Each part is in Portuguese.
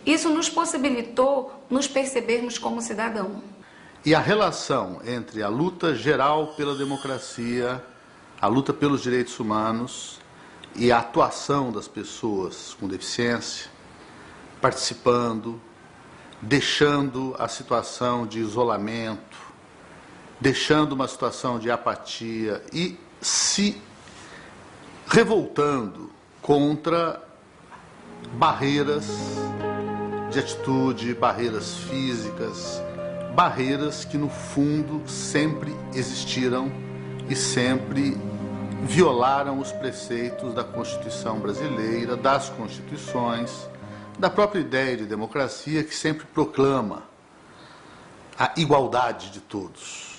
Isso nos possibilitou nos percebermos como cidadão. E a relação entre a luta geral pela democracia, a luta pelos direitos humanos e a atuação das pessoas com deficiência, participando, deixando a situação de isolamento, deixando uma situação de apatia e se revoltando contra barreiras de atitude, barreiras físicas, barreiras que no fundo sempre existiram e sempre violaram os preceitos da Constituição brasileira, das constituições, da própria ideia de democracia que sempre proclama a igualdade de todos.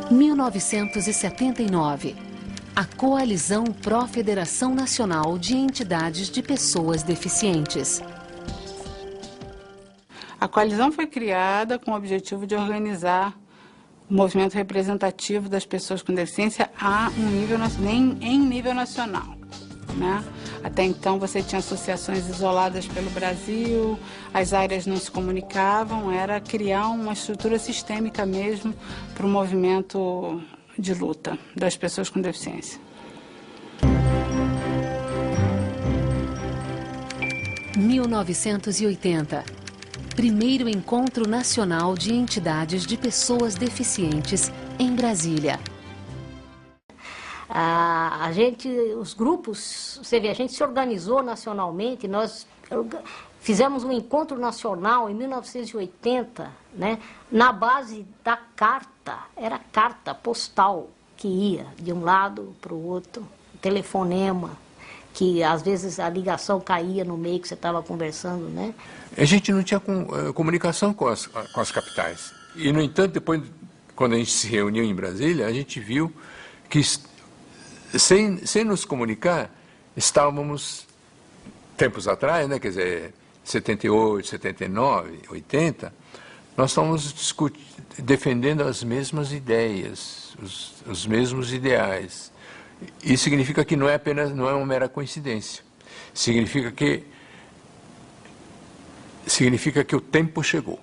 1979. A Coalizão Pró-Federação Nacional de Entidades de Pessoas Deficientes. A coalizão foi criada com o objetivo de organizar o movimento representativo das pessoas com deficiência em nível nacional, né? Até então você tinha associações isoladas pelo Brasil, as áreas não se comunicavam, era criar uma estrutura sistêmica mesmo para o movimento de luta das pessoas com deficiência. Em 1980, primeiro Encontro Nacional de Entidades de Pessoas Deficientes em Brasília. Os grupos, você vê, a gente se organizou nacionalmente, nós fizemos um encontro nacional em 1980, né, na base da carta, era carta postal que ia de um lado para o outro, telefonema, que às vezes a ligação caía no meio que você estava conversando, né? A gente não tinha comunicação com as capitais. E, no entanto, depois, quando a gente se reuniu em Brasília, a gente viu que, sem nos comunicar, estávamos, tempos atrás, né, quer dizer, 78, 79, 80, nós estávamos defendendo as mesmas ideias, os mesmos ideais. Isso significa que não é uma mera coincidência. Significa que o tempo chegou,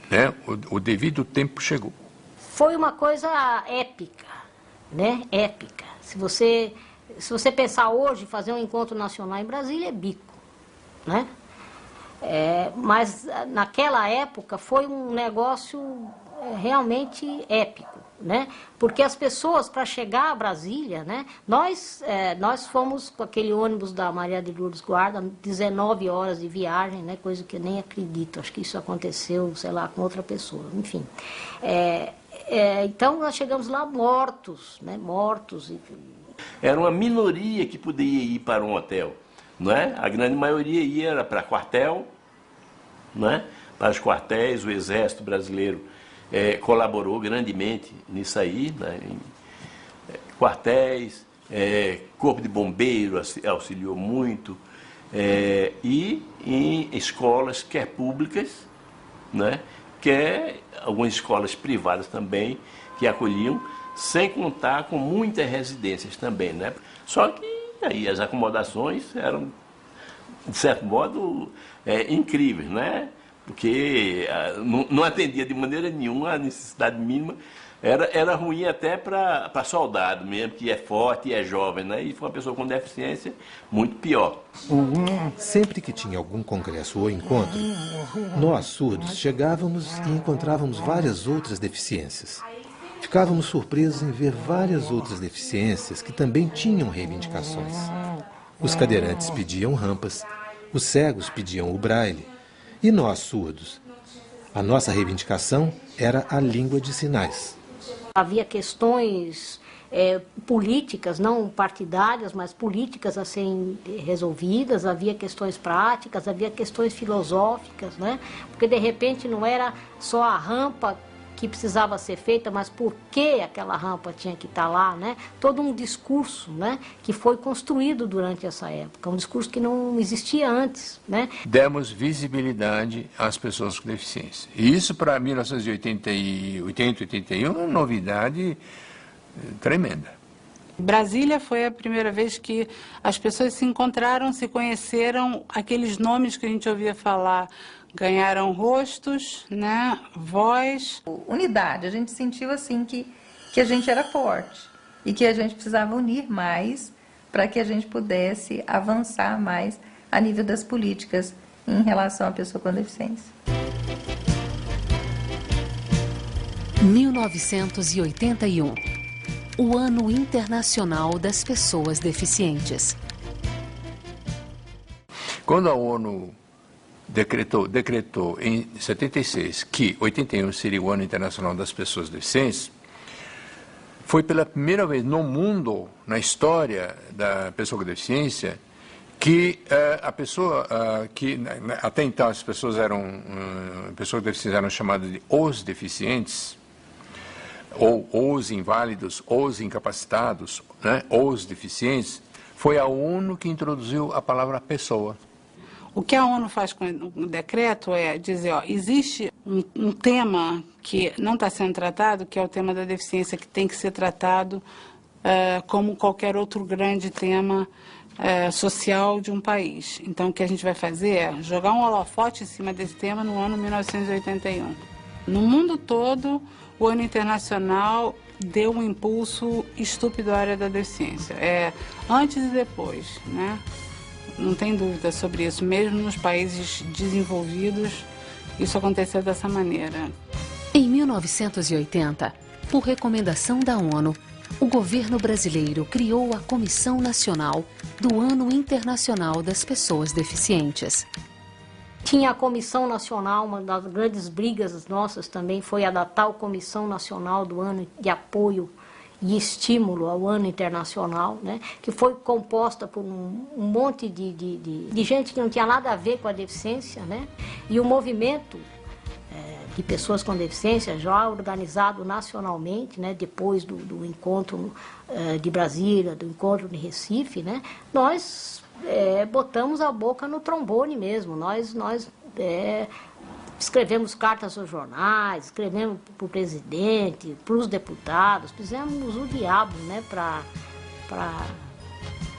né? O devido tempo chegou. Foi uma coisa épica, né? Épica. Se você pensar hoje, fazer um encontro nacional em Brasília é bico, né? Mas naquela época foi um negócio realmente épico, né? Porque as pessoas, para chegar a Brasília, né? Nós fomos com aquele ônibus da Maria de Lourdes Guarda, 19 horas de viagem, né? Coisa que eu nem acredito, acho que isso aconteceu, sei lá, com outra pessoa, enfim. Então nós chegamos lá mortos, né? Mortos. Era uma minoria que podia ir para um hotel, não é? A grande maioria ia para quartel, não é? Para os quartéis. O Exército Brasileiro colaborou grandemente nisso aí, né? Quartéis, Corpo de Bombeiro auxiliou muito, e em escolas, quer públicas, né? Quer algumas escolas privadas também, que acolhiam, sem contar com muitas residências também, né? Só que aí as acomodações eram, de certo modo, incríveis, né? Porque não atendia de maneira nenhuma a necessidade mínima. Era ruim até para soldado mesmo, que é forte e é jovem, né? E foi uma pessoa com deficiência, muito pior. Sempre que tinha algum congresso ou encontro, nós, surdos, chegávamos e encontrávamos várias outras deficiências. Ficávamos surpresos em ver várias outras deficiências que também tinham reivindicações. Os cadeirantes pediam rampas, os cegos pediam o braille, e nós, surdos, a nossa reivindicação era a língua de sinais. Havia questões políticas, não partidárias, mas políticas a serem resolvidas, havia questões práticas, havia questões filosóficas, né? Porque de repente não era só a rampa que precisava ser feita, mas por que aquela rampa tinha que estar lá, né? Todo um discurso, né, que foi construído durante essa época, um discurso que não existia antes, né? Demos visibilidade às pessoas com deficiência. E isso, para 1980, 81, é uma novidade tremenda. Brasília foi a primeira vez que as pessoas se encontraram, se conheceram, aqueles nomes que a gente ouvia falar ganharam rostos, né, voz. Unidade, a gente sentiu assim que a gente era forte e que a gente precisava unir mais para que a gente pudesse avançar mais a nível das políticas em relação à pessoa com deficiência. 1981, o Ano Internacional das Pessoas Deficientes. Quando a ONU decretou em 76 que 81 seria o Ano Internacional das Pessoas Deficientes, foi pela primeira vez no mundo, na história da pessoa com deficiência, que a pessoa que até então as pessoas pessoas com deficiência eram chamadas de os deficientes, ou os inválidos, os incapacitados, né, os deficientes, foi a ONU que introduziu a palavra pessoa. O que a ONU faz com o decreto é dizer, ó, existe um tema que não está sendo tratado, que é o tema da deficiência, que tem que ser tratado como qualquer outro grande tema social de um país. Então, o que a gente vai fazer é jogar um holofote em cima desse tema no ano 1981. No mundo todo, o Ano Internacional deu um impulso estúpido à área da deficiência. Antes e depois, né? Não tem dúvida sobre isso. Mesmo nos países desenvolvidos, isso aconteceu dessa maneira. Em 1980, por recomendação da ONU, o governo brasileiro criou a Comissão Nacional do Ano Internacional das Pessoas Deficientes. Tinha a Comissão Nacional, uma das grandes brigas nossas também foi a da tal Comissão Nacional do Ano de Apoio e Estímulo ao Ano Internacional, né, que foi composta por um monte de gente que não tinha nada a ver com a deficiência, né, e o movimento de pessoas com deficiência já organizado nacionalmente, né, depois do encontro de Brasília, do encontro de Recife, né, nós botamos a boca no trombone mesmo, nós escrevemos cartas aos jornais, escrevemos para o presidente, para os deputados, fizemos o diabo, né, para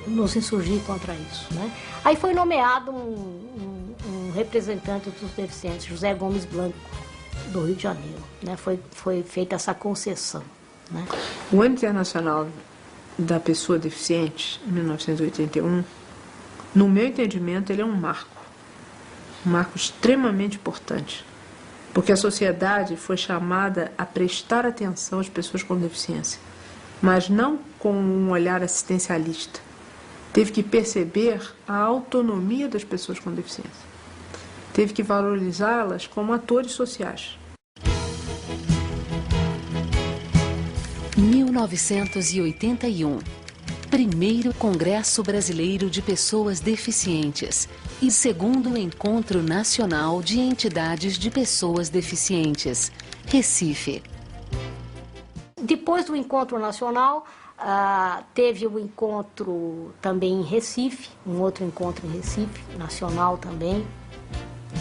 nos insurgir contra isso, né. Aí foi nomeado um representante dos deficientes, José Gomes Blanco, do Rio de Janeiro, né, foi feita essa concessão, né. O Ano Internacional da Pessoa Deficiente, em 1981, no meu entendimento, ele é um marco extremamente importante, porque a sociedade foi chamada a prestar atenção às pessoas com deficiência, mas não com um olhar assistencialista. Teve que perceber a autonomia das pessoas com deficiência, teve que valorizá-las como atores sociais. 1981. Primeiro Congresso Brasileiro de Pessoas Deficientes e segundo Encontro Nacional de Entidades de Pessoas Deficientes, Recife. Depois do Encontro Nacional, teve o encontro também em Recife, um outro encontro em Recife, nacional também,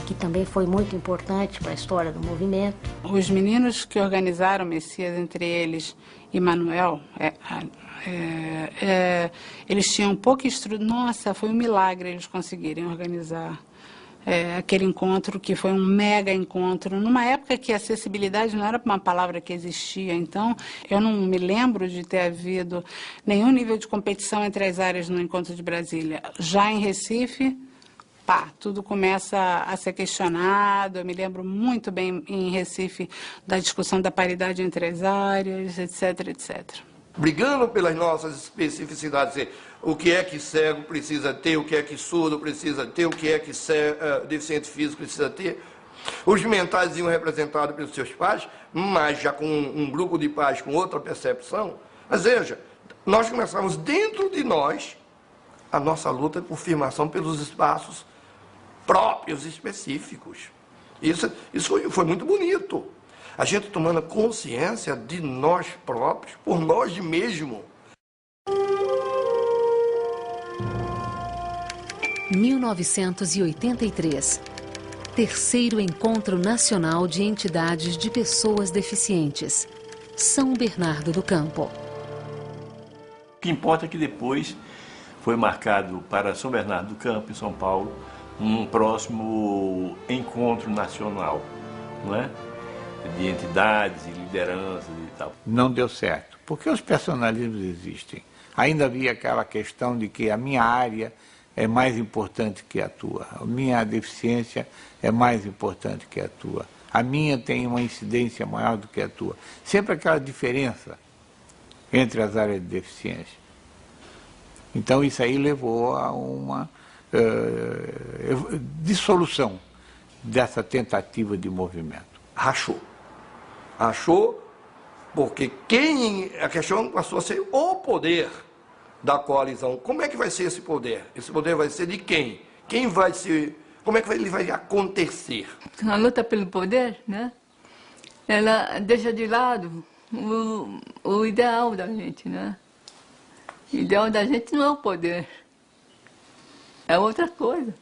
que também foi muito importante para a história do movimento. Os meninos que organizaram Messias, entre eles e Manuel, eles tinham pouca estrutura. Nossa, foi um milagre eles conseguirem organizar aquele encontro, que foi um mega encontro, numa época que a acessibilidade não era uma palavra que existia. Então, eu não me lembro de ter havido nenhum nível de competição entre as áreas no encontro de Brasília. Já em Recife, tudo começa a ser questionado. Eu me lembro muito bem em Recife da discussão da paridade entre as áreas, etc, etc. Brigando pelas nossas especificidades, o que é que cego precisa ter, o que é que surdo precisa ter, o que é que deficiente físico precisa ter. Os mentais iam representados pelos seus pais, mas já com um grupo de pais com outra percepção. Mas veja, nós começamos dentro de nós a nossa luta por firmação pelos espaços próprios, específicos. Isso foi muito bonito. A gente tomando consciência de nós próprios, por nós mesmos. 1983. Terceiro Encontro Nacional de Entidades de Pessoas Deficientes. São Bernardo do Campo. que importa é que depois foi marcado para São Bernardo do Campo, em São Paulo, um próximo encontro nacional, não é? De entidades e lideranças e tal. Não deu certo, porque os personalismos existem. Ainda havia aquela questão de que a minha área é mais importante que a tua, a minha deficiência é mais importante que a tua, a minha tem uma incidência maior do que a tua. Sempre aquela diferença entre as áreas de deficiência. Então isso aí levou a uma dissolução dessa tentativa de movimento. Rachou porque a questão passou a ser o poder da coalizão. Como é que vai ser esse poder? Esse poder vai ser de quem? Quem vai ser? Como é que ele vai acontecer? A luta pelo poder, né? Ela deixa de lado o ideal da gente, né? O ideal da gente não é o poder, é outra coisa.